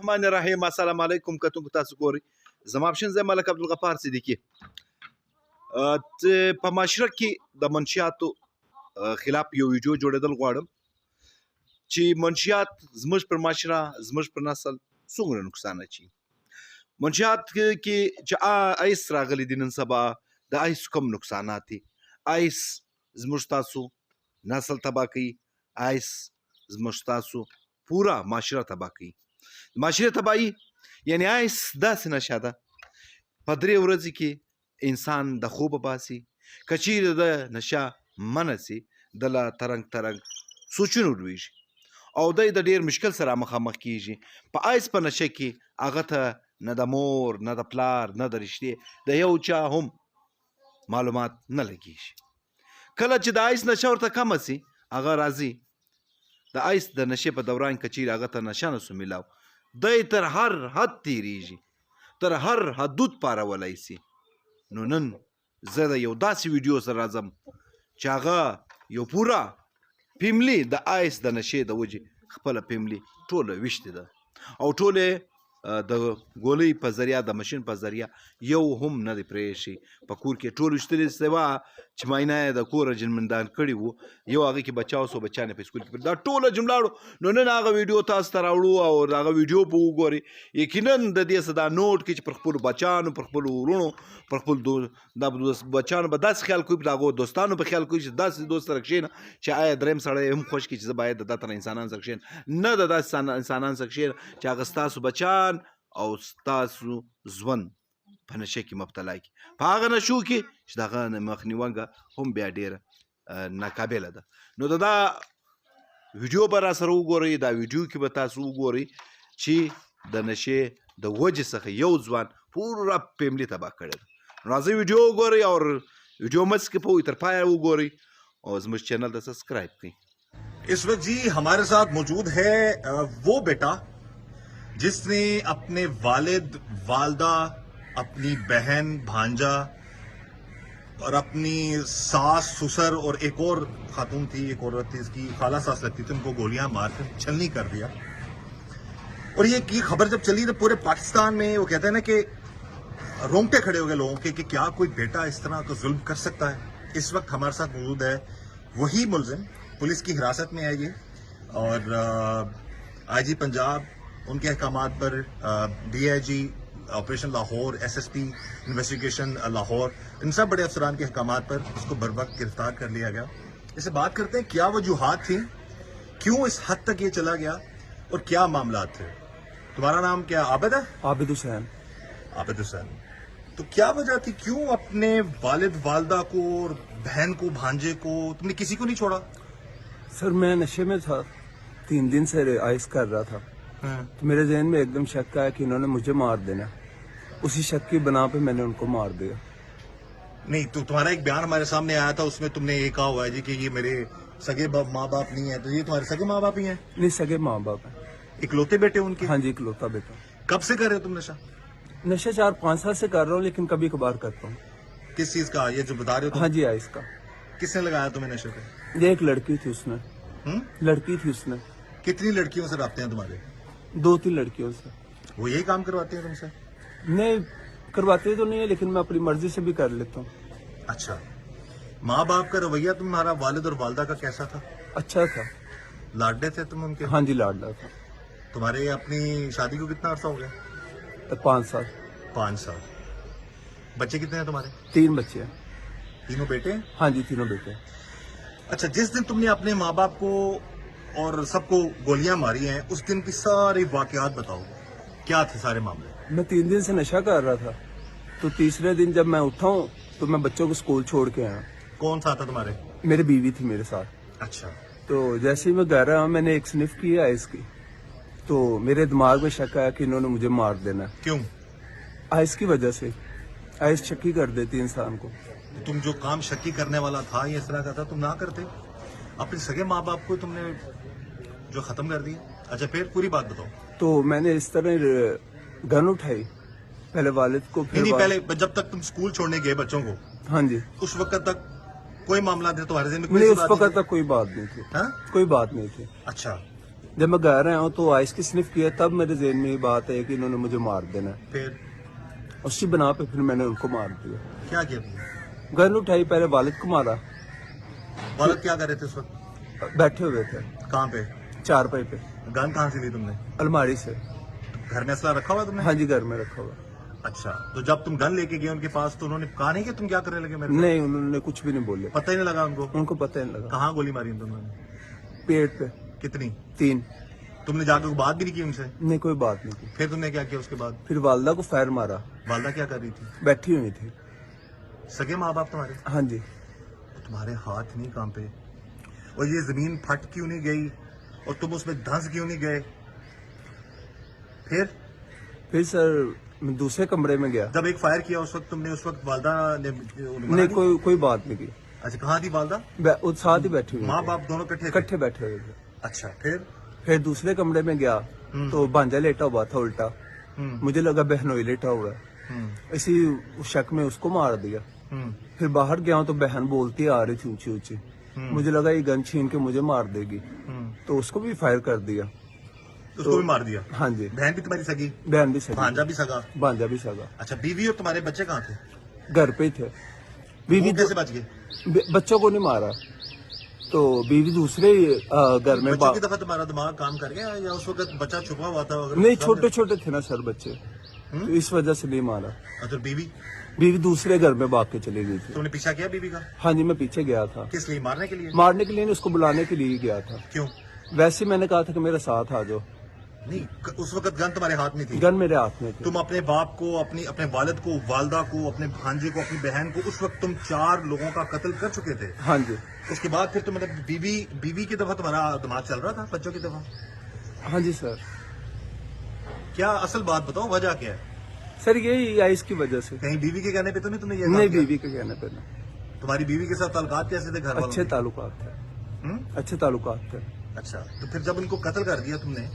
الرحمن الرحیم. السلام علیکم. کتو تاسو ګورئ زما آپشن زه ملک عبدالغفار صدیقی. په معاشره کې د منشیاتو خلاف یو ویډیو جوړېدل غواړم چې منشیات زموږ پر معاشره زموږ پر نسل څومره نقصان اچوي. منشیات کې چې آیس راغلی دي نن سبا د آیس کوم نقصانات دي. آیس زموږ تاسو نسل تباه کوي. آیس زموږ تاسو پورا معاشره تباه کوي. معاشره تباهي یعنی آیس داسې نشه ده په 3 ورځې کې انسان د خوبه باسي. که چیرې د نشه منع سي دله ترنګ سوچونه ولویږي او دی د ډېر مشکل سره مخامخ کیږي. په آیس په نشه کې هغه ته نه د مور نه د پلار نه د رشتې د یو چا هم معلومات نه لګیږي. کله چې د آیس نشه ورته کمه سي هغه راځي د آیس د نشې په دوران کې چیرې هغه ته نشه نسو میلاو دی تر هر حد تیریږي تر هر حدود پارولی سي. نو نن زه د یو داسې ویډیو سره راځم چې هغه یو پوره فیملي د آیس د نشې د وجې خپله فیملي ټوله ویشتې ده او ټولې د ګولۍ په ذریعه د مشین په ذریعه یو هم نه دی پرېښی په کور کې ټول ویشتلې سوا چې معاینه یې د کوره جنمندان کړي وو یو هغې کې بچاو سو بچیان یې په سکول کې دا ټوله جمله وړو. نو نن هغه ویډیو تاسو ته راوړو او د هغه ویډیو به وګورئ. یقینا د دې څه دا نوټ کړي چې پر خپلو بچیانو پر خپلو ورونو پر خپل دا بچیانو به داسې خیال کوي په د هغو دوستانو په خیال کوي چې داسې دوست سره کښېنه چې آیا دریم سړی هم خوښ کړي چې زه باید د دا تنه انسانان سره کښېنم نه د داسې انسانان سره کښېنم چې هغه ستاسو بچیان او ستاسو ژوند په نشه کې مبتلا کړي. په هغه نشو کې چې د هغه مخنیوانګه هم بیا ډېره ناقابله ده. نو دا ویډیو به را سره وګورئ. دا ویډیو کې به تاسو وګورئ چې د نشې د وجې څخه یو ځوان پوره فیملي تباه کړې ده. راځئ ویډیو وګورئ او ویډیو مه سکیپوئ تر پایه وګورئ او زموږ چینل ته سبسکرائب کړئ. اس وقت جی ہمارے ساتھ موجود ہے وہ بیٹا جس نے اپنے والد والدہ اپنی بہن بھانجا اور اپنی ساس سسر اور ایک اور خاتون تھی ایک عورت تھی اس کی خالہ ساس لگتی تھی ان کو گولیاں مار کر چھلنی کر دیا. اور یہ خبر جب چلی تو پورے پاکستان میں وہ کہتے ہیں نا کہ رونگٹے کھڑے ہو گئے لوگوں کے کہ کیا کوئی بیٹا اس طرح کا ظلم کر سکتا ہے. اس وقت ہمارے ساتھ موجود ہے وہی ملزم پولیس کی حراست میں ہے یہ اور آئی جی پنجاب ان کے احکامات پر D I G operation Lahore S S P investigation Lahore ان سب بڑے افسران کے احکامات پر اس کو بر وقت گرفتار کر لیا گیا. اس سے بات کرتے ہیں کیا وجوہات تھیں کیوں اس حد تک یہ چلا گیا اور کیا معاملات تھے. تمہارا نام کیا عابد ہے؟ عابد حسین. عابد حسین. تو کیا وجہ تھی کیوں اپنے والد والدہ کو اور بہن کو بھانجے کو تم نے کسی کو نہیں چھوڑا؟ سر میں نشے میں تھا 3 دن سے آئس کر رہا تھا تو میرے ذہن میں ایک دم شک آیا کہ انہوں نے مجھے مار دینا. اسی شک کی بنا پہ میں نے ان کو مار دیا. نہیں تو تمہارا ایک بیان ہمارے سامنے آیا تھا اس میں تم نے یہ کہا ہوا ہے جی کہ یہ میرے سگے ماں باپ نہیں ہیں. تو یہ تمہارے سگے ماں باپ ہی ہیں؟ نہیں سگے ماں باپ ہیں. اکلوتے بیٹے ان کے؟ ہاں جی اکلوتا بیٹا. کب سے کر رہے ہو تم نشہ؟ نشہ 4-5 سال سے کر رہا ہوں لیکن کبھی کبھار کرتا ہوں. کس چیز کا یہ جو بتا رہے ہو تم؟ ہاں جی آئس کا. کس نے لگایا تمہیں نشے پہ؟ یہ ایک لڑکی تھی اس نے. لڑکی تھی اس نے. کتنی لڑکیوں سے رابطے ہیں تمہارے؟ 2-3 لڑکیوں سے. وہ یہی کام کرواتے ہیں تم سے؟ نہیں کرواتے تو نہیں ہے لیکن میں اپنی مرضی سے بھی کر لیتا ہوں. اچھا. ماں باپ کا رویہ تمہارا والد اور والدہ کا کیسا تھا؟ اچھا تھا. لاڈلے تھے تم ان کے؟ ہاں جی لاڈلا تھا. تمہارے اپنی شادی کو کتنا عرصہ ہو گیا؟ 5 سال. 5 سال. بچے کتنے ہیں تمہارے؟ 3 بچے ہیں. تینوں بیٹے ہیں؟ ہاں جی تینوں بیٹے. اچھا جس دن تم نے اپنے ماں باپ کو اور سب کو گولیاں ماری ہیں اس دن کی ساری واقعات بتاؤ. کیا تھے سارے معاملے؟ میں 3 دن سے نشہ کر رہا تھا تو تیسرے دن جب میں اٹھا ہوں تو میں بچوں کو اسکول چھوڑ کے آیا. کون سا تھا تمہارے؟ میری بیوی تھی میرے ساتھ. اچھا. تو جیسے ہی میں گھر آیا میں نے ایک سنف کی آئس کی تو میرے دماغ میں شک آیا کہ انہوں نے مجھے مار دینا. کیوں؟ آئس کی وجہ سے. آئس شکی کر دیتی انسان کو. تم جو کام شکی کرنے والا تھا یہ اس طرح کا تھا تم نہ کرتے؟ اپنے سگے ماں باپ کو تم نے جو ختم کر دیا. اچھا پھر پوری بات بتاؤ. تو میں نے اس طرح گن اٹھائی پہلے والد کو. نہیں پہلے جب تک تم اسکول چھوڑنے گئے بچوں کو ہاں جی اس وقت تک کوئی معاملہ تھے تمہارے ذہن میں؟ نہیں اس وقت تک کوئی بات نہیں تھی. ہاں کوئی بات نہیں تھی. اچھا जब मैं घर आया हूँ तो आइस की स्निफ किया, तब मेरे ज़हन में ये बात है कि इन्होंने मुझे मार देना है। फिर उसी बना पे फिर मैंने उनको मार दिया। क्या किया तुमने? गन उठाई, पहले वालिद को मारा। वालिद क्या कर रहे थे उस वक्त? बैठे हुए थे कहाँ पे? चारपाई पे। गन कहाँ से ली तुमने? अलमारी से। घर में असला रखा हुआ तुमने? हाँ जी, घर में रखा हुआ। अच्छा, तो जब तुम गन लेके गए उनके पास तो उन्होंने कहा नहीं कि तुम क्या करने लगे मेरे को? नहीं, उन्होंने कुछ भी नहीं बोले। पता ही नहीं लगा उनको? उनको पता ही नहीं लगा। कहाँ गोली मारी तुमने? पेट पे। कितनी? 3। तुमने जाकर बात भी नहीं की उनसे? नहीं, कोई बात नहीं की। फिर तुमने क्या किया उसके बाद? फिर वालदा को फायर मारा। वालदा क्या कर रही थी? बैठी हुई थी। सगे माँ बाप तुम्हारे? हाँ जी। तुम्हारे हाथ नहीं कांपे? और ये जमीन फट क्यों नहीं गई और तुम उसमें धंस क्यों नहीं गए? फिर सर मैं दूसरे कमरे में गया। जब एक फायर किया उस वक्त तुमने, उस वक्त वालदा ने नहीं, कोई बात नहीं की। अच्छा, कहाँ थी वालदा? वो साथ ही बैठी हुई माँ थी। बाप दोनों इकट्ठे थे? इकट्ठे बैठे हुए थे। अच्छा, फिर दूसरे कमरे में गया तो भांजा लेटा हुआ था उल्टा। मुझे लगा बहनोई लेटा हुआ है, इसी शक में उसको मार दिया। फिर बाहर गया तो बहन बोलती आ रही थी ऊंची ऊंची। मुझे लगा ये गन छीन के मुझे मार देगी, तो उसको भी फायर कर दिया। उसको भी मार दिया? हाँ जी। बहन भी तुम्हारी सगी? बहन भी सगा, भांजा भी सगा? भांजा भी सगा। अच्छा, बीवी और तुम्हारे बच्चे कहाँ थे? घर पे ही थे। बीवी वो कैसे बच गए? बच्चों को नहीं मारा, तो बीवी दूसरे घर में। बच्चों की दफा तुम्हारा दिमाग काम कर गया या उस वक्त बच्चा छुपा हुआ था? नहीं, छोटे छोटे थे ना सर बच्चे, तो इस वजह से नहीं मारा। अच्छा, बीवी दूसरे घर में भाग के चली गई थी। तुमने पीछा किया बीवी का? हाँ जी, मैं पीछे गया था। किस लिए? मारने के लिए? मारने के लिए नहीं, उसको बुलाने के लिए ही गया था। क्यों? वैसे ही मैंने कहा था कि मेरे साथ आ जाओ। नहीं, उस वक्त गन तुम्हारे हाथ में थी? गन मेरे हाथ में थी। तुम अपने बाप को, अपने वालिद को, वालदा को, अपने भांजे को, अपनी बहन को, उस वक्त तुम 4 लोगों का कत्ल कर चुके थे। हाँ जी। उसके बाद फिर तुम मतलब बीवी की दफा तुम्हारा दिमाग चल रहा था, बच्चों की दफा? हाँ जी सर। क्या असल बात बताओ, वजह क्या है? सर यही आइस की वजह से। कहीं बीवी के कहने पे तो नहीं तुमने ये काम नहीं, किया? बीवी के कहने पे नहीं। तुम्हारी बीवी के साथ ताल्लुकात कैसे थे घर वालों अच्छे के? ताल्लुकात थे। अच्छे ताल्लुकात थे। अच्छा, तो फिर जब उनको कत्ल कर दिया तुमने,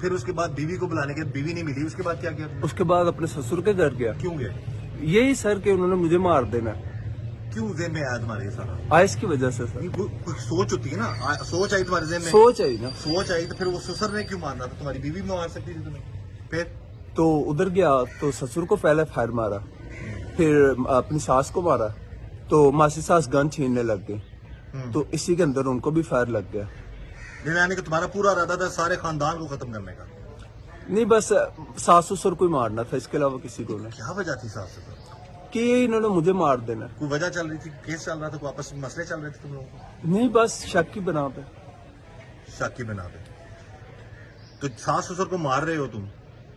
फिर उसके बाद बीवी को बुलाने के बाद बीवी नहीं मिली, उसके बाद क्या किया तुमने? उसके बाद अपने ससुर के घर गया। क्यों गए? यही सर कि उन्होंने मुझे मार देना। क्यों ज़हन में आया तुम्हारे ये सारा? आइस की वजह से सर। नहीं, कुछ सोच होती है ना, सोच आई तुम्हारे ज़हन में? सोच आई ना। सोच आई तो फिर वो ससुर ने क्यों मारना था? तुम्हारी बीवी भी मार सकती थी तुम्हें। फिर तो उधर गया तो ससुर को पहले फायर मारा, फिर अपनी सास को मारा, तो मासी सास गन छीनने लग गई, तो इसी के अंदर उनको भी फायर लग गया। यानी कि तुम्हारा पूरा इरादा था सारे खानदान को खत्म करने का? नहीं, बस सास ससुर को ही मारना था, इसके अलावा किसी को नहीं। क्या वजह थी सास ससुर? कि इन्होंने मुझे मार देना। कोई वजह चल रही थी? केस चल रहा था? कोई आपस में मसले चल रहे थे तुम लोगों को? नहीं, बस शक की बना पे। शक की बिना पे? तो सास ससुर को मार रहे हो तुम।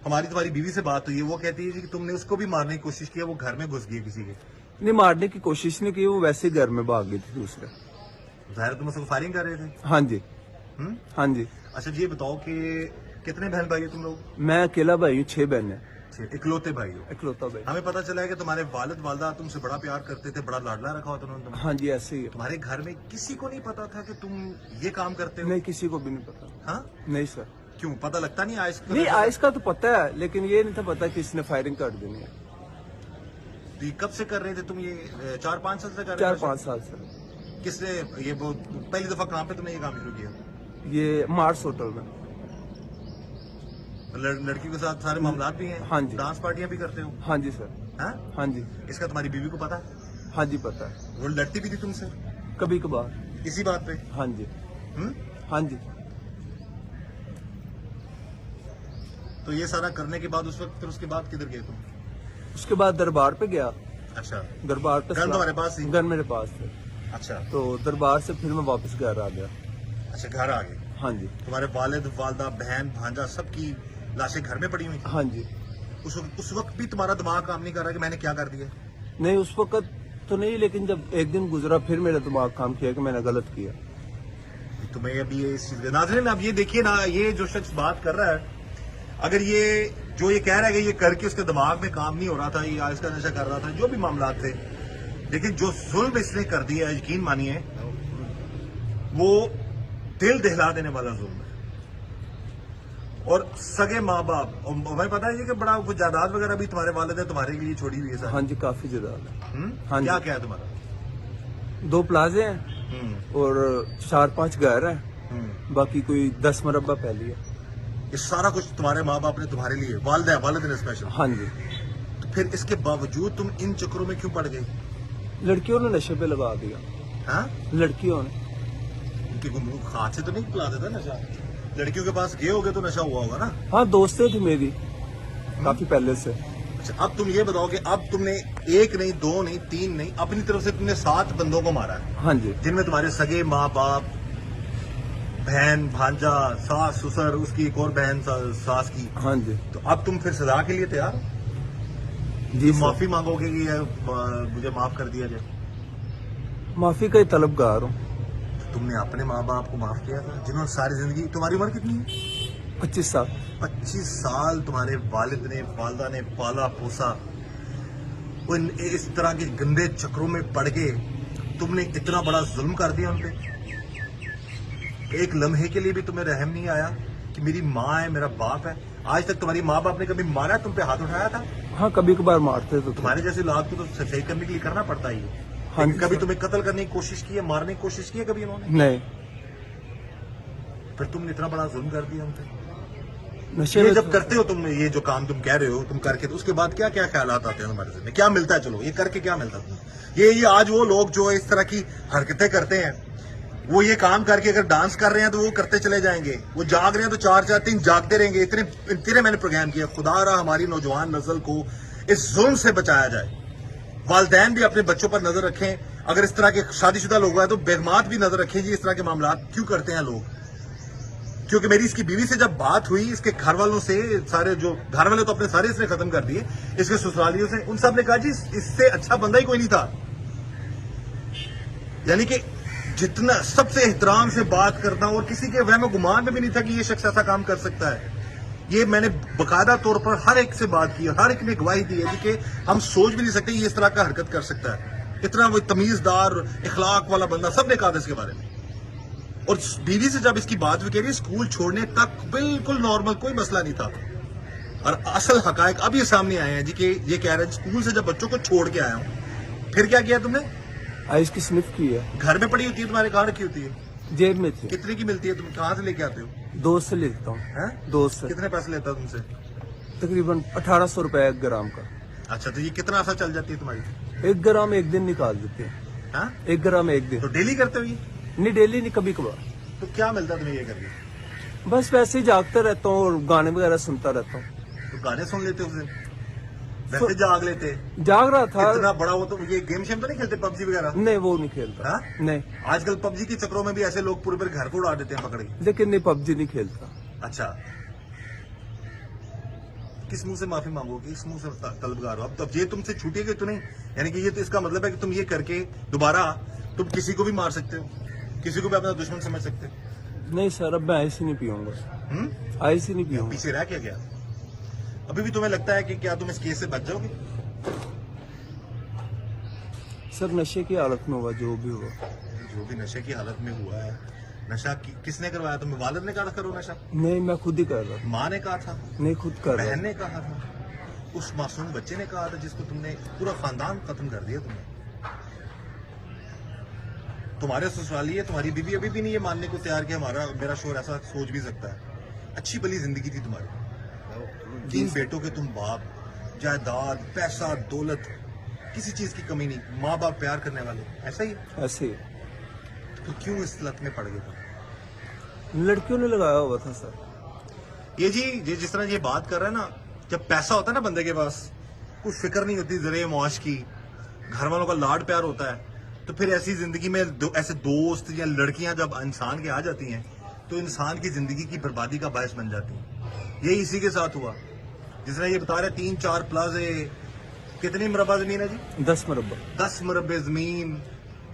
हमारी तुम्हारी बीवी से बात हुई है, वो कहती है कि तुमने उसको भी मारने की कोशिश की, वो घर में घुस गई किसी के। नहीं, मारने की कोशिश नहीं की, वो वैसे ही घर में भाग गई थी दूसरे। जाहिर तुम उसको फायरिंग कर रहे थे? हाँ जी। हाँ जी। अच्छा, ये बताओ कि कितने बहन भाई हो तुम लोग? मैं अकेला भाई हूँ, 6 बहनें। इकलौते भाई हो? इकलौता भाई। हमें पता चला है कि तुम्हारे वालिद वालदा तुमसे बड़ा प्यार करते थे, बड़ा लाडला रखा होता उन्होंने तुम्हें। हाँ जी, ऐसे ही है। तुम्हारे घर में किसी को नहीं पता था कि तुम ये काम करते हो? नहीं, किसी को भी नहीं पता। हाँ? नहीं सर। क्यों, पता लगता नहीं आइस को? नहीं, आइस का तो पता है, लेकिन ये नहीं था पता कि इसने फायरिंग कर देनी है। तो ये कब से कर रहे थे तुम? ये 4-5 साल से कर रहे थे? 4-5 साल से। किसने ये वो पहली दफा कहाँ पे तुमने ये काम शुरू किया? ये मार्स होटल में। लड़की के साथ सारे मामलात भी हैं? हाँ जी। डांस पार्टियां भी करते हो? हाँ जी सर। हाँ? हाँ जी। इसका तुम्हारी बीवी को पता है? हाँ जी, पता है। वो लड़ती भी थी तुमसे कभी कभार। इसी बात पे? हाँ जी। हम्म? हाँ जी। तो ये सारा करने के बाद उस वक्त फिर उसके बाद किधर गए तुम? उसके बाद दरबार पे गया। अच्छा, दरबार पे गन तुम्हारे पास थी? गन मेरे पास थे। अच्छा, तो दरबार से फिर मैं वापस घर आ गया। अच्छा, घर आ गए। हाँ जी। तुम्हारे वालिद वालदा बहन भांजा सबकी लाशें घर में पड़ी हुई थी? हाँ जी। उस वक्त भी तुम्हारा दिमाग काम नहीं कर रहा कि मैंने क्या कर दिया? नहीं, उस वक्त तो नहीं, लेकिन जब एक दिन गुजरा फिर मेरा दिमाग काम किया कि मैंने गलत किया। तुम्हें अभी ये इस चीज नाज़रीन, अब ये देखिए ना, ये जो शख्स बात कर रहा है, अगर ये जो ये कह रहा है कि ये करके उसके दिमाग में काम नहीं हो रहा था, ये आइस का नशा कर रहा था, जो भी मामला थे, लेकिन जो जुल्म इसने कर दिया, यकीन मानिए वो दिल दहला देने वाला जुल्म है। और सगे माँ बाप, और हमें पता है कि बड़ा कुछ जायदाद वगैरह भी तुम्हारे वालिद ने तुम्हारे लिए छोड़ी हुई है सर? हाँ जी, काफी ज्यादा। हाँ क्या जी। क्या है तुम्हारा? 2 प्लाजे हैं और 4-5 घर हैं बाकी कोई 10 मरबा पहली है। ये सारा कुछ तुम्हारे माँ बाप ने तुम्हारे लिए, वालिदा है, वालिद ने स्पेशल। हाँ जी। तो फिर इसके बावजूद तुम इन चक्करों में क्यों पड़ गई? लड़कियों ने नशे पे लगा दिया। हाँ, लड़कियों ने। उनकी हाथ से तो नहीं पिला देता नशा? लड़कियों के पास गए होगे तो नशा हुआ होगा ना? हाँ, दोस्तें थी मेरी काफी पहले से। अच्छा, अब तुम ये बताओ कि अब तुमने एक नहीं, दो नहीं, तीन नहीं, अपनी तरफ से तुमने 7 बंदों को मारा है, हाँ जी। जिनमें तुम्हारे सगे माँ बाप, बहन, भांजा, सास, ससुर, उसकी एक और बहन सास की। हाँ जी। तो अब तुम फिर सजा के लिए तैयार हो? जी सर। माफी मांगोगे कि मुझे माफ कर दिया जाए? माफी का ही तलबगार हूँ। तुमने अपने माँ बाप को माफ किया था जिन्होंने सारी जिंदगी, तुम्हारी उम्र कितनी है? 25 साल। 25 साल तुम्हारे वालिद ने, वालदा ने पाला पोसा, उन इस तरह के गंदे चक्रों में पड़ के तुमने इतना बड़ा जुल्म कर दिया उन पे। एक लम्हे के लिए भी तुम्हें रहम नहीं आया कि मेरी माँ है, मेरा बाप है? आज तक तुम्हारी माँ बाप ने कभी मारा, तुम पे हाथ उठाया था? हाँ, कभी कभार मारते तो। तुम्हारे जैसे लाद को तो सही करने के लिए करना पड़ता ही है। हाँ लेकिन जी कभी सर। तुम्हें कत्ल करने की कोशिश की है, मारने की कोशिश की है कभी उन्होंने? नहीं। फिर तुमने इतना बड़ा जुल्म कर दिया उन पे। नशे ये में जब करते हो तुम, ये जो काम तुम कह रहे हो, तुम करके तो उसके बाद क्या क्या ख्यालात आते हैं तुम्हारे में? क्या मिलता है? चलो, ये करके क्या मिलता है तुम्हें? ये आज वो लोग जो इस तरह की हरकतें करते हैं, वो ये काम करके अगर डांस कर रहे हैं तो वो करते चले जाएंगे, वो जाग रहे हैं तो 4-4 दिन जागते रहेंगे। इतने मैंने प्रोग्राम किया, खुदा रहा हमारी नौजवान नस्ल को इस जुल्म से बचाया जाए। वालिदैन भी अपने बच्चों पर नजर रखें। अगर इस तरह के शादीशुदा लोग हैं तो बेगमात भी नजर रखें जी, इस तरह के मामला क्यों करते हैं लोग। क्योंकि मेरी इसकी बीवी से जब बात हुई, इसके घर वालों से, सारे जो घर वाले तो अपने सारे इसने खत्म कर दिए, इसके ससुरालियों से, उन सब ने कहा जी इससे अच्छा बंदा ही कोई नहीं था। यानी कि जितना सबसे एहतराम से बात करना, और किसी के वहम गुमान में भी नहीं था कि ये शख्स ऐसा काम कर सकता है। ये मैंने बकायदा तौर पर हर एक से बात की, हर एक ने गवाही दी है कि हम सोच भी नहीं सकते ये इस तरह का हरकत कर सकता है। इतना वो तमीजदार, इखलाक वाला बंदा, सबने कहा था इसके बारे में। और बीवी से जब इसकी बात भी कह रही, स्कूल छोड़ने तक बिल्कुल नॉर्मल, कोई मसला नहीं था। और असल हकायक अब ये सामने आए हैं जी कि ये कह रहे हैं स्कूल से जब बच्चों को छोड़ के आया हूं। फिर क्या किया तुमने? आइस की स्निफ की है। घर में पड़ी होती है तुम्हारे? कहाँ रखी होती है? जेब में थी। कितने की मिलती है? तुम कहाँ से लेके आते हो? दोस्त से लेता हूँ। हैं? दोस्त से। कितने पैसे लेता है तुमसे? तकरीबन 1800 रुपए 1 ग्राम का। अच्छा, तो ये कितना अर्सा चल जाती है तुम्हारी? 1 ग्राम 1 दिन निकाल देते हैं। हाँ? 1 ग्राम 1 दिन। तो डेली करते हो ये? नहीं, डेली नहीं, कभी कभार। तो क्या मिलता है तुम्हें ये करके? बस वैसे ही जागता रहता हूँ और गाने वगैरह सुनता रहता हूँ। तो गाने सुन लेते हो उस दिन? वैसे जाग लेते? जाग रहा था। इतना बड़ा वो, तो ये गेम शेम तो नहीं खेलते, पबजी वगैरह? नहीं, वो नहीं खेलता। हाँ? नहीं। आजकल पबजी के चक्रों में भी ऐसे लोग पूरे पूरे घर को उड़ा देते हैं पकड़ के। लेकिन नहीं, पबजी नहीं खेलता। अच्छा, किस मुंह से माफी मांगोगे? किस मुंह से तलबगार हो? अब ये तुमसे छूटेगी तो नहीं? यानी कि ये तो इसका मतलब है कि तुम ये करके दोबारा तुम किसी को भी मार सकते हो, किसी को भी अपना दुश्मन समझ सकते हो। नहीं सर, अब मैं आइस ही नहीं पीऊंगा। आइस ही नहीं पीऊंगा। पीछे रह क्या गया? अभी भी तुम्हें लगता है कि क्या तुम इस केस से बच जाओगे? सर, नशे की हालत में हुआ जो भी हुआ। जो भी नशे की हालत में हुआ है, नशा किसने करवाया? तुम्हें वालिद ने कहा करो नशा? नहीं, मैं खुद ही कर रहा था। माँ ने कहा था? नहीं, खुद कर रहा बहन ने कहा था? उस मासूम बच्चे ने कहा था जिसको तुमने, पूरा खानदान खत्म कर दिया तुमने। तुम्हारे ससुराली है, तुम्हारी बीवी अभी भी नहीं ये मानने को तैयार कि मेरा शोहर ऐसा सोच भी सकता है। अच्छी भली जिंदगी थी तुम्हारी, 3 बेटों के तुम बाप, जायदाद, पैसा, दौलत, किसी चीज की कमी नहीं, माँ बाप प्यार करने वाले, ऐसा ही है। ऐसे ही। तो क्यों इस लत में पड़ गए तुम? लड़कियों ने लगाया हुआ था सर। ये जी, ये जिस तरह ये बात कर रहे हैं ना, जब पैसा होता है ना बंदे के पास, कुछ फिक्र नहीं होती जरिए मौज की, घर वालों का लाड प्यार होता है, तो फिर ऐसी जिंदगी में ऐसे दोस्त या लड़कियां जब इंसान के आ जाती हैं तो इंसान की जिंदगी की बर्बादी का बायस बन जाती है। यही इसी के साथ हुआ। जिस तरह ये बता रहे 3-4 प्लाजे, कितनी मरबा जमीन है जी? 10 मरबा। 10 मरबे जमीन,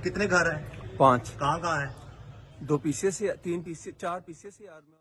कितने घर हैं? 5। कहाँ कहाँ है? 2 पीछे से, 3 पीछे, 4 पीछे से यार में।